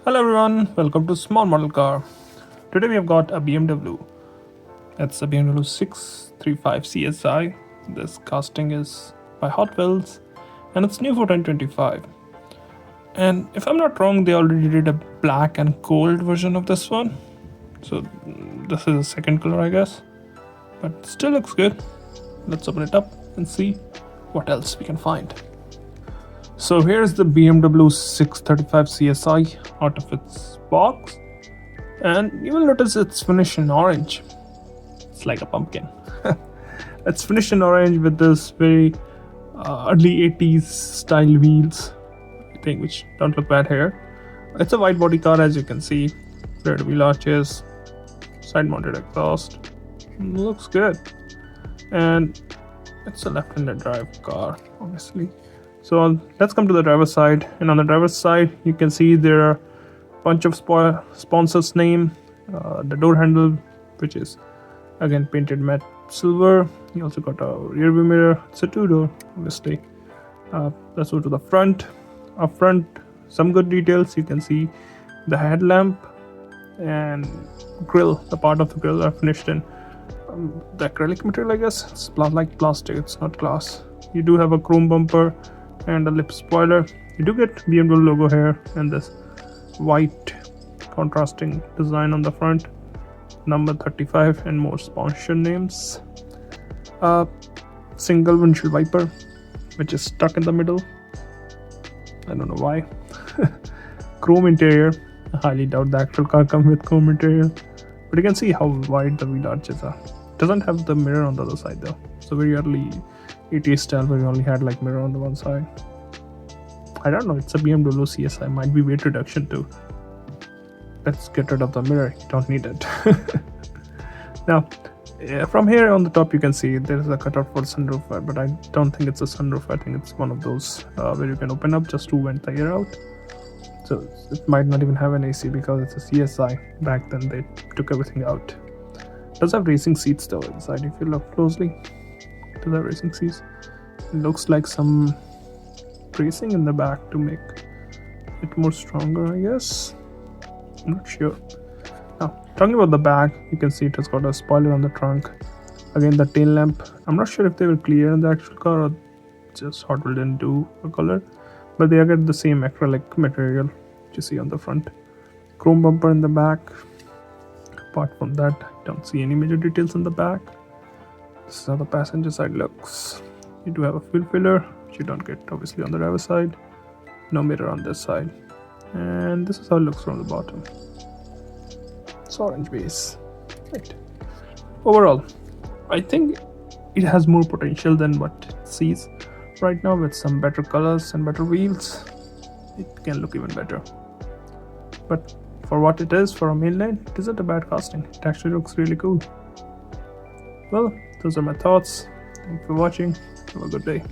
Hello everyone, welcome to Small Model Car. Today we have got a BMW. It's a BMW 635 CSI. This casting is by Hotwheels and it's new for 2025. And if I'm not wrong, they already did a black and gold version of this one. So this is the second color, I guess. But still looks good. Let's open it up and see what else we can find. So here's the BMW 635 CSI out of its box, and you will notice it's finished in orange. It's like a pumpkin. It's finished in orange with this very early 80s style wheels, I think, which don't look bad here. It's a wide body car, as you can see. Rear wheel arches, side mounted exhaust. Looks good. And it's a left-handed drive car, obviously. So let's come to the driver's side, and on the driver's side you can see there are a bunch of sponsors name, the door handle, which is again painted matte silver. You also got a rear view mirror. It's a two-door, obviously. Let's go to the front. Up front, some good details. You can see the headlamp and grill. The part of the grill are finished in the acrylic material, I guess. It's like plastic, it's not glass. You do have a chrome bumper and a lip spoiler. You do get BMW logo here and this white contrasting design on the front, number 35 and more sponsor names. Single windshield wiper which is stuck in the middle, I don't know why. Chrome interior. I highly doubt the actual car comes with chrome interior, but you can see how wide the wheel arches are. Doesn't have the mirror on the other side though, so very early 80s style where you only had like mirror on the one side. I don't know, it's a BMW CSI, might be weight reduction too. Let's get rid of the mirror, you don't need it. Now from here on the top you can see there's a cutout for sunroof, but I don't think it's a sunroof. I think it's one of those where you can open up just to vent the air out. So it might not even have an AC because it's a CSI. Back then they took everything out. It does have racing seats though inside. If you look closely to the racing seats, it looks like some racing in the back to make it more stronger, I guess. I'm not sure. Now talking about the back, you can see it has got a spoiler on the trunk. Again, the tail lamp, I'm not sure if they were clear in the actual car or just Hot Wheels didn't do a color, but they are the same acrylic material you see on the front. Chrome bumper in the back. Apart from that, I don't see any major details in the back. This is how the passenger side looks. You do have a fuel filler, which you don't get obviously on the driver's side. No mirror on this side. And this is how it looks from the bottom. It's orange base. Right. Overall, I think it has more potential than what it sees right now. With some better colors and better wheels, it can look even better. But for what it is, for a mainline, it isn't a bad casting. It actually looks really cool. Well, those are my thoughts. Thanks for watching. Have a good day.